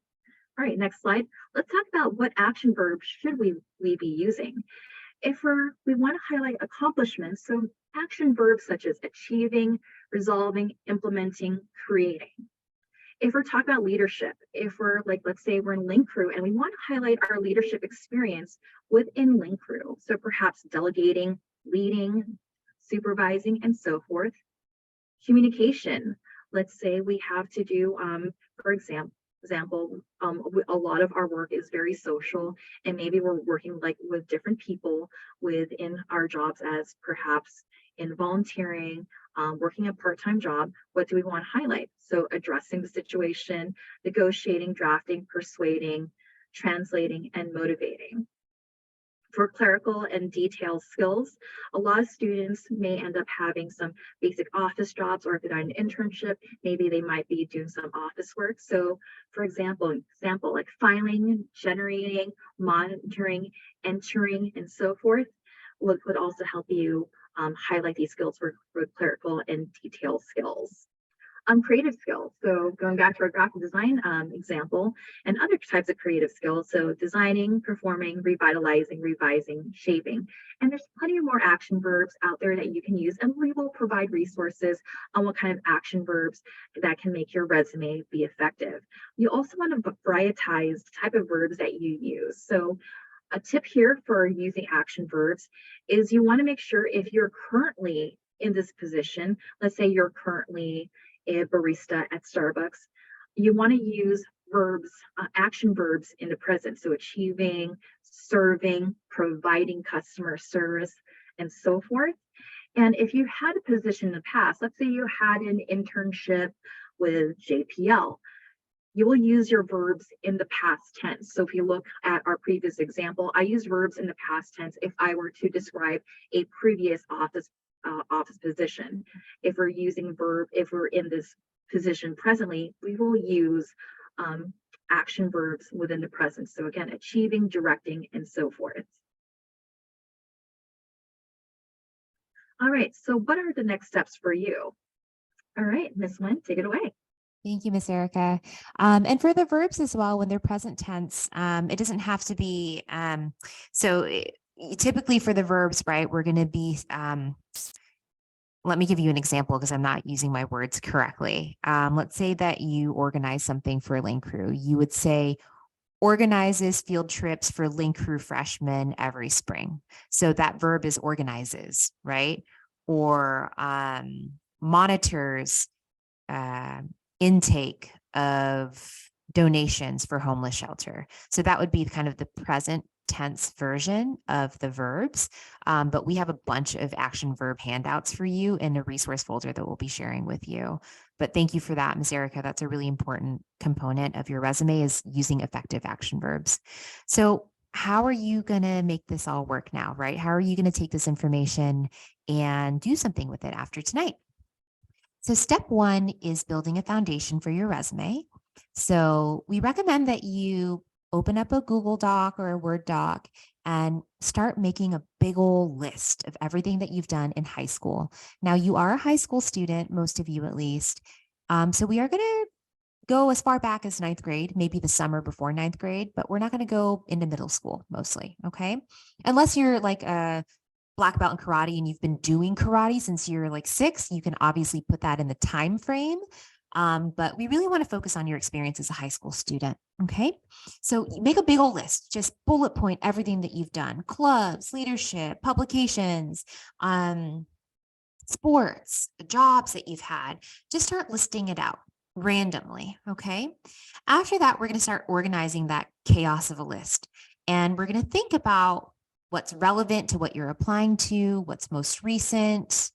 all right, next slide. Let's talk about what action verbs should we be using. If we want to highlight accomplishments, so action verbs such as achieving, resolving, implementing, creating. If we're talking about leadership, if we're like, let's say we're in Link Crew and we want to highlight our leadership experience within Link Crew, so perhaps delegating, leading, supervising, and so forth. Communication, let's say we have to do, for example, a lot of our work is very social, and maybe we're working like with different people within our jobs as perhaps in volunteering, working a part-time job. What do we want to highlight? So addressing the situation, negotiating, drafting, persuading, translating, and motivating. For clerical and detailed skills, a lot of students may end up having some basic office jobs, or if they're on an internship, maybe they might be doing some office work. So for example, like filing, generating, monitoring, entering, and so forth would also help you highlight these skills for clerical and detailed skills. Creative skills. So going back to our graphic design example and other types of creative skills. So designing, performing, revitalizing, revising, shaping. And there's plenty of more action verbs out there that you can use. And we will provide resources on what kind of action verbs that can make your resume be effective. You also want to varietize the type of verbs that you use. So a tip here for using action verbs is you want to make sure if you're currently in this position, let's say you're currently a barista at Starbucks, you want to use verbs, action verbs in the present. So achieving, serving, providing customer service, and so forth. And if you had a position in the past, let's say you had an internship with JPL, you will use your verbs in the past tense. So if you look at our previous example, I use verbs in the past tense if I were to describe a previous office position. If we're using if we're in this position presently, we will use action verbs within the present. So again, achieving, directing, and so forth. All right, so what are the next steps for you? All right, Ms. Lynn, take it away.
Thank you, Ms. Erica. And for the verbs as well, when they're present tense, it doesn't have to be, typically for the verbs, right, we're going to be, let me give you an example because I'm not using my words correctly. Let's say that you organize something for a Link Crew. You would say, organizes field trips for Link Crew freshmen every spring. So that verb is organizes, right? Or monitors intake of donations for homeless shelter. So that would be kind of the present tense version of the verbs, but we have a bunch of action verb handouts for you in a resource folder that we'll be sharing with you. But thank you for that, Ms. Erica. That's a really important component of your resume, is using effective action verbs. So how are you going to make this all work now, right? How are you going to take this information and do something with it after tonight? So step one is building a foundation for your resume. So we recommend that you open up a Google Doc or a Word doc and start making a big old list of everything that you've done in high school. Now, you are a high school student, most of you at least. So we are going to go as far back as ninth grade, maybe the summer before ninth grade, but we're not going to go into middle school mostly. Okay. Unless you're like a black belt in karate and you've been doing karate since you're like 6, you can obviously put that in the time frame. But we really want to focus on your experience as a high school student. Okay. So make a big old list, just bullet point everything that you've done: clubs, leadership, publications, sports, jobs that you've had. Just start listing it out randomly. Okay. After that, we're going to start organizing that chaos of a list. And we're going to think about what's relevant to what you're applying to, what's most recent,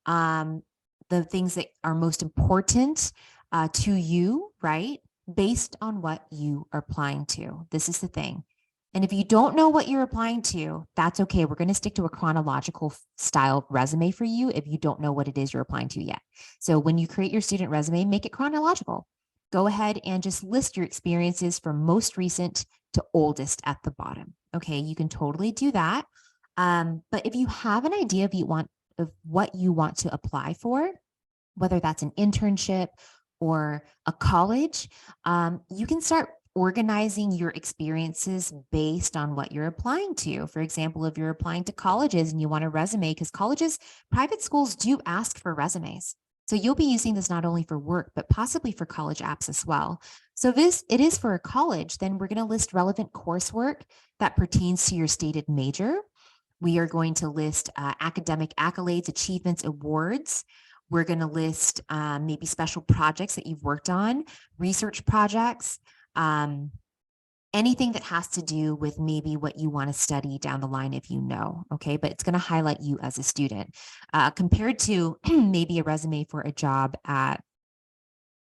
the things that are most important to you, right? Based on what you are applying to. This is the thing. And if you don't know what you're applying to, that's okay. We're going to stick to a chronological style resume for you if you don't know what it is you're applying to yet. So when you create your student resume, make it chronological. Go ahead and just list your experiences from most recent to oldest at the bottom. Okay, you can totally do that. But if you have an idea of what you want to apply for, whether that's an internship or a college, you can start organizing your experiences based on what you're applying to. For example, if you're applying to colleges and you want a resume, because colleges, private schools do ask for resumes. So you'll be using this not only for work, but possibly for college apps as well. So if it is for a college, then we're going to list relevant coursework that pertains to your stated major. We are going to list academic accolades, achievements, awards. We're going to list maybe special projects that you've worked on, research projects, anything that has to do with maybe what you want to study down the line if you know, okay? But it's going to highlight you as a student compared to maybe a resume for a job at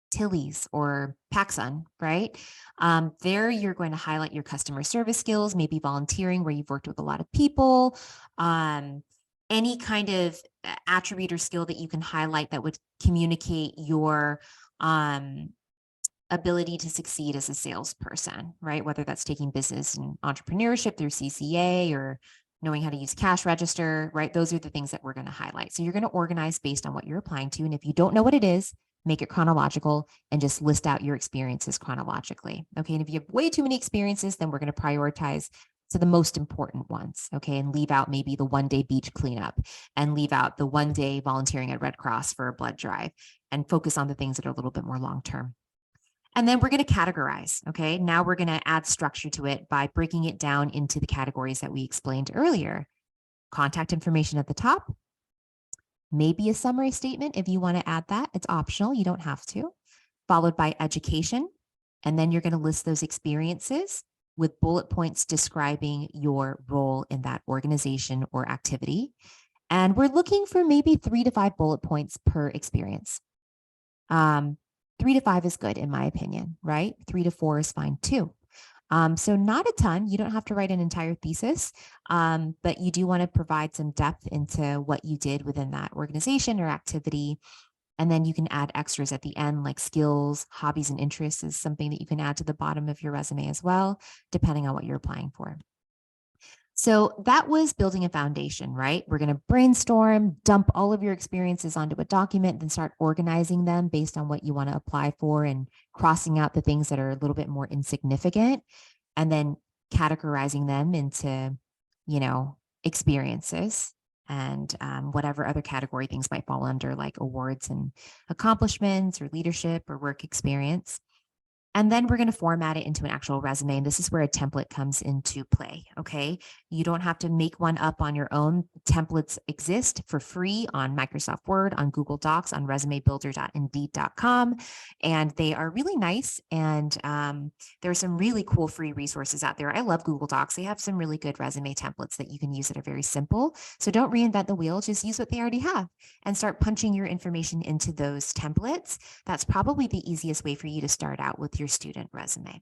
Tilly's or PacSun, right? There you're going to highlight your customer service skills, maybe volunteering where you've worked with a lot of people, any kind of attribute or skill that you can highlight that would communicate your ability to succeed as a salesperson, right? Whether that's taking business and entrepreneurship through CCA or knowing how to use cash register, right? Those are the things that we're going to highlight. So you're going to organize based on what you're applying to. And if you don't know what it is, make it chronological and just list out your experiences chronologically. Okay. And if you have way too many experiences, then we're going to prioritize to the most important ones. Okay. And leave out maybe the 1-day beach cleanup and leave out the 1-day volunteering at Red Cross for a blood drive and focus on the things that are a little bit more long-term. And then we're going to categorize. Okay. Now we're going to add structure to it by breaking it down into the categories that we explained earlier. Contact information at the top, maybe a summary statement if you want to add that. It's optional. You don't have to. Followed by education. And then you're going to list those experiences with bullet points describing your role in that organization or activity. And we're looking for maybe 3 to 5 bullet points per experience. 3 to 5 is good in my opinion, right? 3 to 4 is fine too. So not a ton. You don't have to write an entire thesis, but you do want to provide some depth into what you did within that organization or activity. And then you can add extras at the end, like skills, hobbies, and interests is something that you can add to the bottom of your resume as well, depending on what you're applying for. So that was building a foundation, right? We're going to brainstorm, dump all of your experiences onto a document, then start organizing them based on what you want to apply for and crossing out the things that are a little bit more insignificant, and then categorizing them into, experiences and whatever other category things might fall under, like awards and accomplishments or leadership or work experience. And then we're going to format it into an actual resume. And this is where a template comes into play. Okay. You don't have to make one up on your own. Templates exist for free on Microsoft Word, on Google Docs, on resumebuilder.indeed.com. And they are really nice. And there are some really cool free resources out there. I love Google Docs. They have some really good resume templates that you can use that are very simple. So don't reinvent the wheel. Just use what they already have and start punching your information into those templates. That's probably the easiest way for you to start out with your student resume.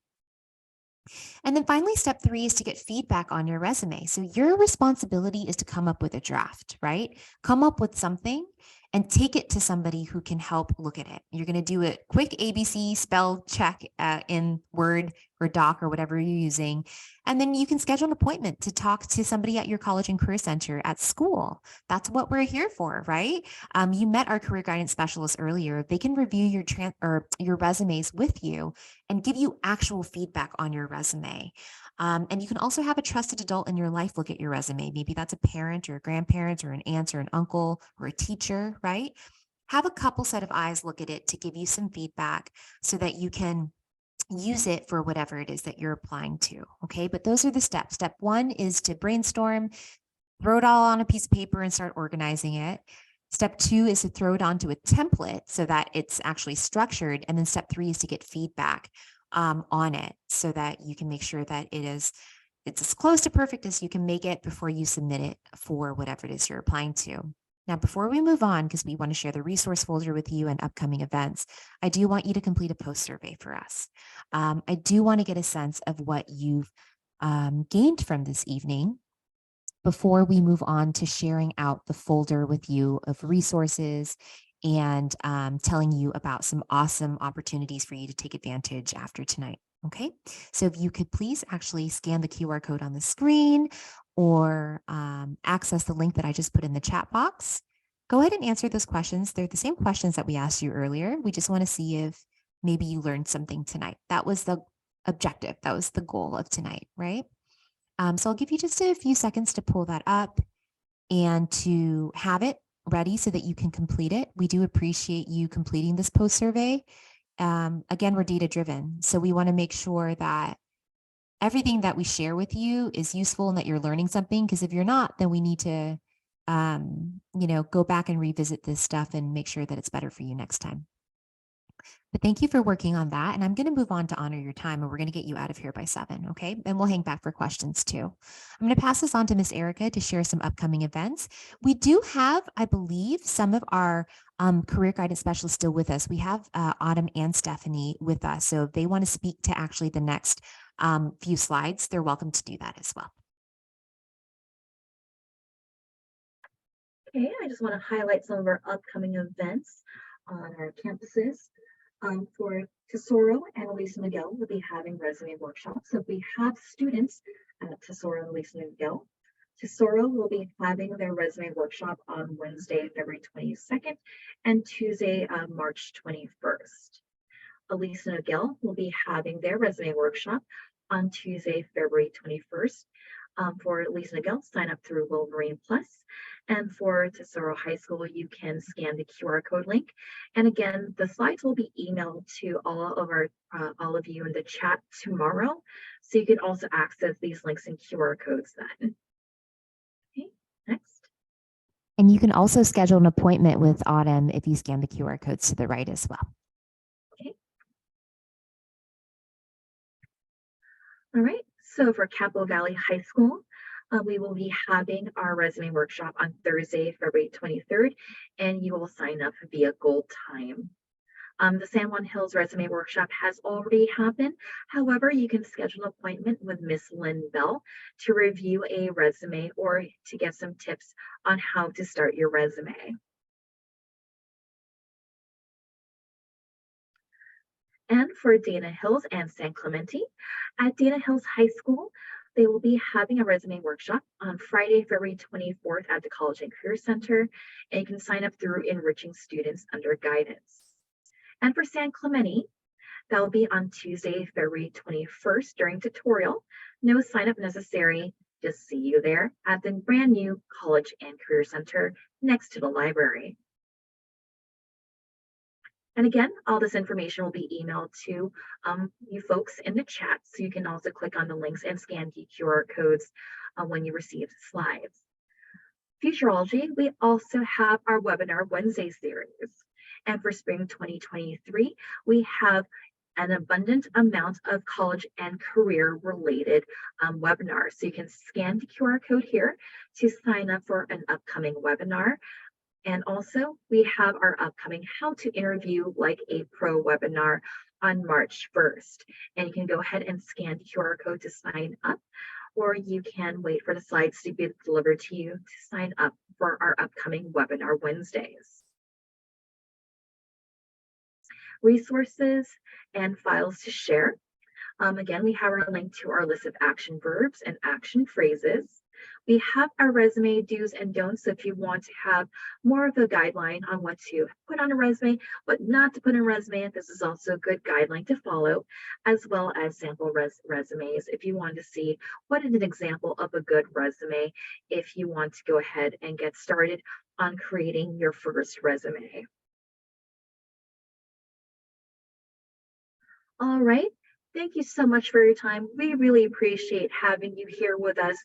And then finally, step 3 is to get feedback on your resume. So your responsibility is to come up with a draft, right? Come up with something and take it to somebody who can help look at it. You're going to do a quick ABC spell check in Word or Doc or whatever you're using. And then you can schedule an appointment to talk to somebody at your college and career center at school. That's what we're here for, right? You met our career guidance specialist earlier. They can review your resumes with you and give you actual feedback on your resume. And you can also have a trusted adult in your life look at your resume. Maybe that's a parent or a grandparent or an aunt or an uncle or a teacher, right? Have a couple set of eyes look at it to give you some feedback so that you can use it for whatever it is that you're applying to. Okay. But those are the steps. Step 1 is to brainstorm, throw it all on a piece of paper and start organizing it. Step 2 is to throw it onto a template so that it's actually structured. And then step 3 is to get feedback on it so that you can make sure that it's as close to perfect as you can make it before you submit it for whatever it is you're applying to. Now, before we move on, because we want to share the resource folder with you and upcoming events, I do want you to complete a post survey for us. I do want to get a sense of what you've gained from this evening before we move on to sharing out the folder with you of resources and telling you about some awesome opportunities for you to take advantage after tonight. Okay, so if you could please actually scan the QR code on the screen or access the link that I just put in the chat box. Go ahead and answer those questions. They're the same questions that we asked you earlier. We just want to see if maybe you learned something tonight. That was the objective. That was the goal of tonight, right? So I'll give you just a few seconds to pull that up and to have it ready so that you can complete it. We do appreciate you completing this post survey. Again, we're data driven, so we want to make sure that everything that we share with you is useful and that you're learning something, because if you're not, then we need to go back and revisit this stuff and make sure that it's better for you next time. But thank you for working on that. And I'm going to move on to honor your time, and we're going to get you out of here by 7. Okay. And we'll hang back for questions too. I'm going to pass this on to Miss Erica to share some upcoming events. We do have, I believe, some of our career guidance specialists still with us. We have Autumn and Stephanie with us. So if they want to speak to actually the next few slides, they're welcome to do that as well.
Okay, I just want to highlight some of our upcoming events on our campuses. For Tesoro and Elisa Miguel, we'll be having resume workshops. So we have students at Tesoro and Elisa Miguel. Tesoro will be having their resume workshop on Wednesday, February 22nd and Tuesday, March 21st. Elisa Miguel will be having their resume workshop on Tuesday, February 21st. For Elisa Miguel, sign up through Wolverine Plus. And for Tesoro High School, you can scan the QR code link. And again, the slides will be emailed to all of you in the chat tomorrow. So you can also access these links and QR codes then. Okay, next.
And you can also schedule an appointment with Autumn if you scan the QR codes to the right as well.
Okay. All right, so for Capo Valley High School, we will be having our resume workshop on Thursday, February 23rd, and you will sign up via Gold Time. The San Juan Hills resume workshop has already happened. However, you can schedule an appointment with Miss Lynn Bell to review a resume or to get some tips on how to start your resume. And for Dana Hills and San Clemente, at Dana Hills High School, they will be having a resume workshop on Friday, February 24th at the College and Career Center, and you can sign up through Enriching Students under Guidance. And for San Clemente, that will be on Tuesday, February 21st during tutorial. No sign up necessary, just see you there at the brand new College and Career Center next to the library. And again, all this information will be emailed to you folks in the chat, so you can also click on the links and scan the QR codes when you receive the slides. Futureology, we also have our webinar Wednesday series. And for spring 2023, we have an abundant amount of college and career related webinars. So you can scan the QR code here to sign up for an upcoming webinar. And also we have our upcoming How to Interview Like a Pro webinar on March 1st. And you can go ahead and scan the QR code to sign up, or you can wait for the slides to be delivered to you to sign up for our upcoming webinar Wednesdays. Resources and files to share. Again, we have our link to our list of action verbs and action phrases. We have our resume do's and don'ts. So if you want to have more of a guideline on what to put on a resume, what not to put in a resume, this is also a good guideline to follow, as well as sample resumes. If you want to see what is an example of a good resume, if you want to go ahead and get started on creating your first resume. All right. Thank you so much for your time. We really appreciate having you here with us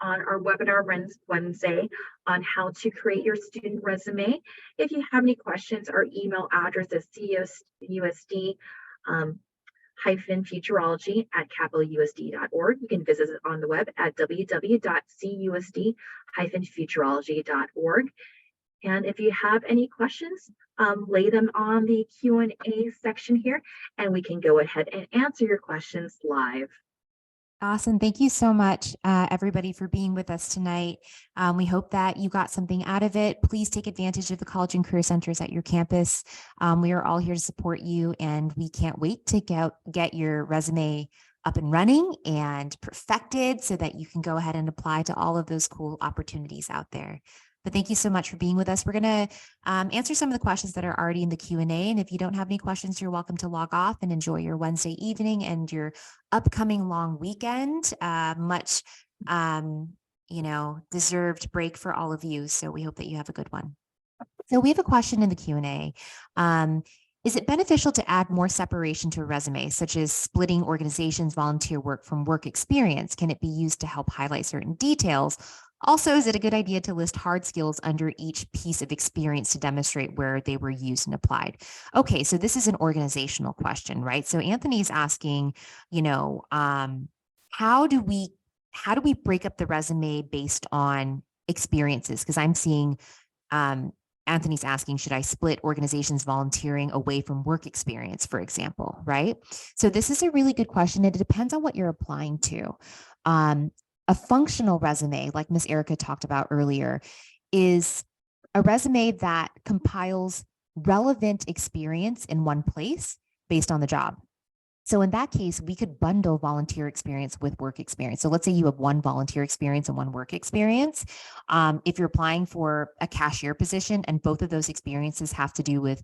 on our webinar Wednesday on how to create your student resume. If you have any questions, our email address is CUSD-Futureology@capitalUSD.org. You can visit us on the web at www.CUSD-Futureology.org. And if you have any questions, lay them on the Q&A section here, and we can go ahead and answer your questions live.
Awesome. Thank you so much, everybody, for being with us tonight. We hope that you got something out of it. Please take advantage of the college and career centers at your campus. We are all here to support you, and we can't wait to get your resume up and running and perfected so that you can go ahead and apply to all of those cool opportunities out there. But thank you so much for being with us. We're going to answer some of the questions that are already in the Q&A. And if you don't have any questions, you're welcome to log off and enjoy your Wednesday evening and your upcoming long weekend. Much, deserved break for all of you. So we hope that you have a good one. So we have a question in the Q&A. Is it beneficial to add more separation to a resume, such as splitting organizations' volunteer work from work experience? Can it be used to help highlight certain details? Also, is it a good idea to list hard skills under each piece of experience to demonstrate where they were used and applied? Okay, so this is an organizational question, right? So Anthony's asking, how do we break up the resume based on experiences? Because I'm seeing Anthony's asking, should I split organizations volunteering away from work experience, for example, right? So this is a really good question. It depends on what you're applying to. A functional resume, like Ms. Erica talked about earlier, is a resume that compiles relevant experience in one place based on the job. So in that case, we could bundle volunteer experience with work experience. So let's say you have one volunteer experience and one work experience. If you're applying for a cashier position and both of those experiences have to do with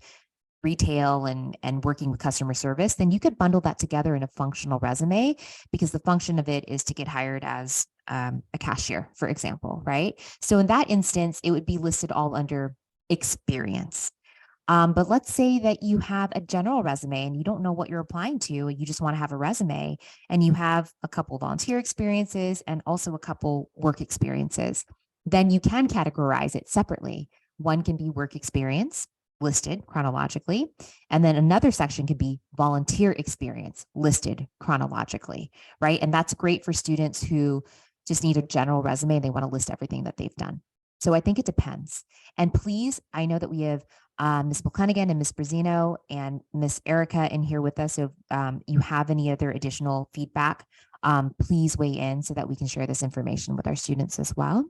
retail and working with customer service, then you could bundle that together in a functional resume, because the function of it is to get hired as a cashier, for example, right? So in that instance, it would be listed all under experience. But let's say that you have a general resume and you don't know what you're applying to. You just want to have a resume and you have a couple volunteer experiences and also a couple work experiences. Then you can categorize it separately. One can be work experience listed chronologically, and then another section could be volunteer experience listed chronologically, right? And that's great for students who just need a general resume and they want to list everything that they've done. So I think it depends. And please, I know that we have Ms. McClenaghan and Ms. Brazino and Ms. Erica in here with us. So if you have any other additional feedback, please weigh in so that we can share this information with our students as well.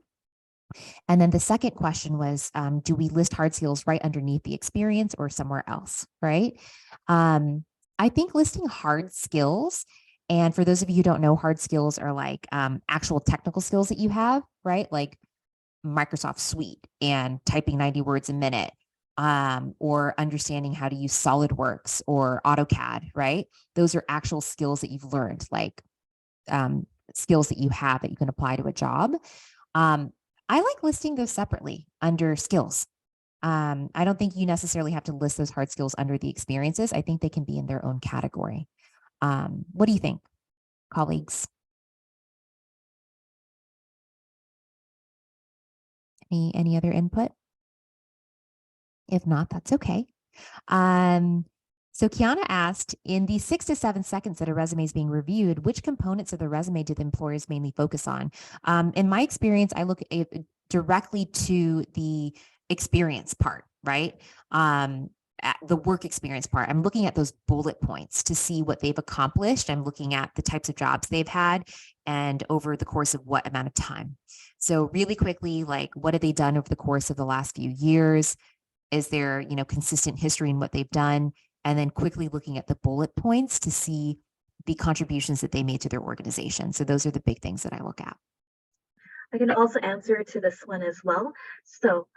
And then the second question was, do we list hard skills right underneath the experience or somewhere else, right? I think listing hard skills, and for those of you who don't know, hard skills are like actual technical skills that you have, right? Like Microsoft Suite and typing 90 words a minute, or understanding how to use SolidWorks or AutoCAD, right? Those are actual skills that you've learned, like skills that you have that you can apply to a job. I like listing those separately under skills. I don't think you necessarily have to list those hard skills under the experiences. I think they can be in their own category. What do you think, colleagues? Any other input? If not, that's okay. So Kiana asked, in the 6 to 7 seconds that a resume is being reviewed, which components of the resume do the employers mainly focus on? In my experience, I look directly to the experience part, right? at the work experience part. I'm looking at those bullet points to see what they've accomplished. I'm looking at the types of jobs they've had and over the course of what amount of time. So really quickly, like, what have they done over the course of the last few years? Is there, consistent history in what they've done? And then quickly looking at the bullet points to see the contributions that they made to their organization. So those are the big things that I look at.
I can also answer to this one as well. So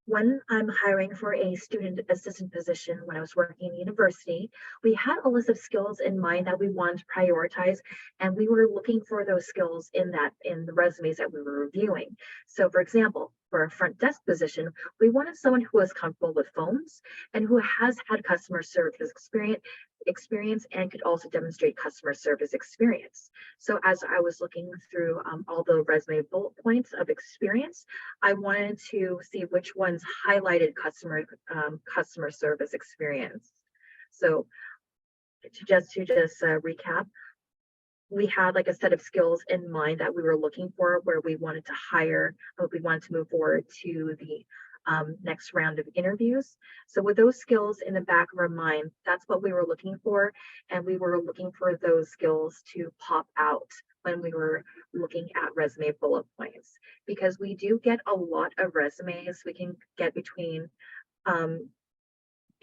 when I'm hiring for a student assistant position, when I was working in university, we had a list of skills in mind that we wanted to prioritize, and we were looking for those skills in the resumes that we were reviewing. So for example, for a front desk position, we wanted someone who was comfortable with phones and who has had customer service experience and could also demonstrate customer service experience. So as I was looking through all the resume bullet points of experience, I wanted to see which ones highlighted customer service experience. So to just recap, we had like a set of skills in mind that we were looking for, where we wanted to hire, we wanted to move forward to the next round of interviews. So with those skills in the back of our mind, that's what we were looking for. And we were looking for those skills to pop out when we were looking at resume bullet points, because we do get a lot of resumes. We can get between,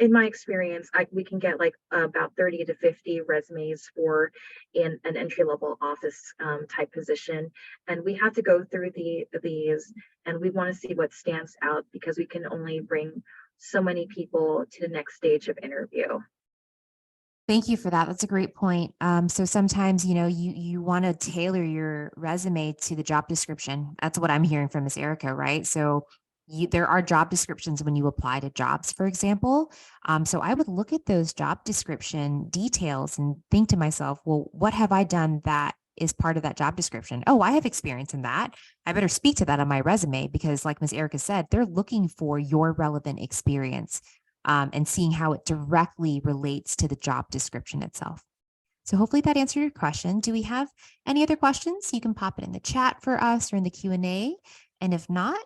in my experience, we can get like about 30 to 50 resumes for in an entry-level office type position. And we have to go through these, and we want to see what stands out, because we can only bring so many people to the next stage of interview.
Thank you for that. That's a great point. So sometimes, you want to tailor your resume to the job description. That's what I'm hearing from Ms. Erica, right? So there are job descriptions when you apply to jobs, for example. So I would look at those job description details and think to myself, well, what have I done that is part of that job description? Oh, I have experience in that. I better speak to that on my resume, because like Ms. Erica said, they're looking for your relevant experience and seeing how it directly relates to the job description itself. So hopefully that answered your question. Do we have any other questions? You can pop it in the chat for us or in the Q&A. And if not,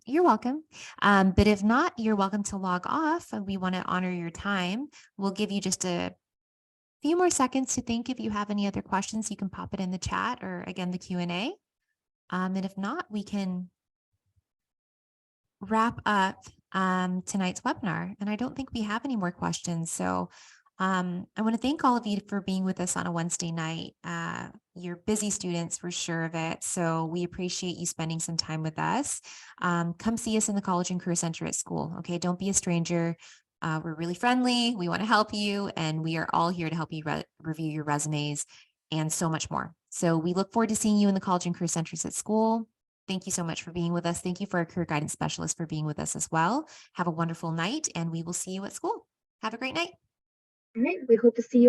you're welcome. But if not, you're welcome to log off. We want to honor your time. We'll give you just a few more seconds to think. If you have any other questions, you can pop it in the chat or again, the Q&A. And if not, we can wrap up tonight's webinar. And I don't think we have any more questions. So I want to thank all of you for being with us on a Wednesday night. You're busy students, we're sure of it. So we appreciate you spending some time with us. Come see us in the College and Career Center at school. Okay, don't be a stranger. We're really friendly. We want to help you. And we are all here to help you review your resumes and so much more. So we look forward to seeing you in the College and Career Centers at school. Thank you so much for being with us. Thank you for our career guidance specialist for being with us as well. Have a wonderful night, and we will see you at school. Have a great night.
All right, we hope to see you